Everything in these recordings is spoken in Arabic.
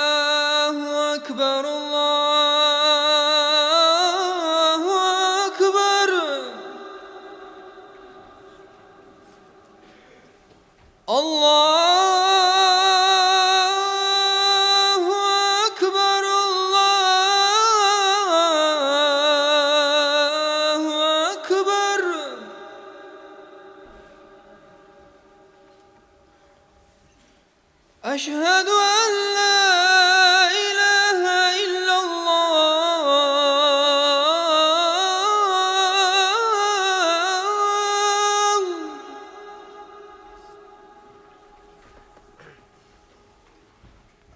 الله أكبر الله أكبر الله أكبر الله أكبر أشهد أن لا إله إلا الله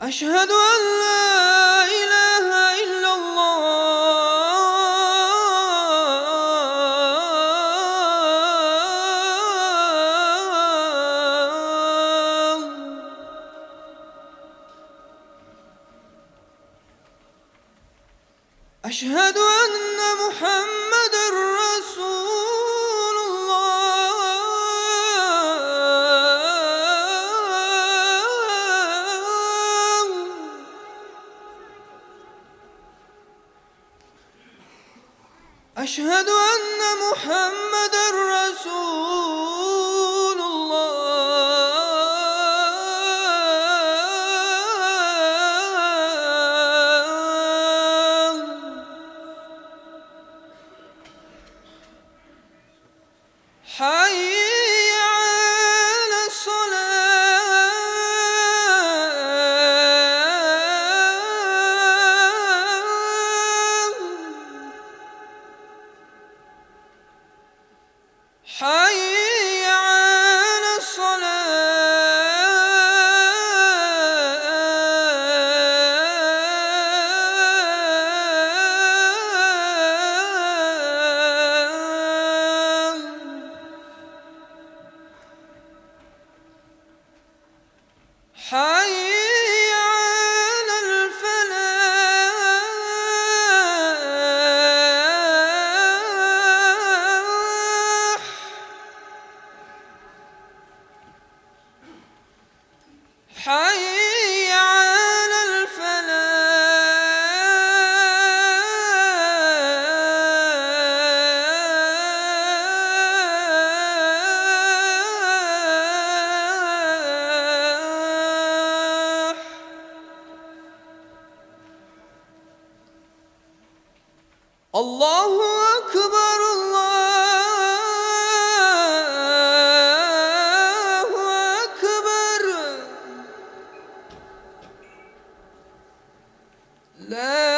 أشهد أن لا إله إلا الله أشهد أن محمدًا رسول الله أشهد أن محمدًا رسول الله حي على الصلاة حي على الصلاة حي على الفلاح حي على الفلاح الله أكبر الله أكبر لا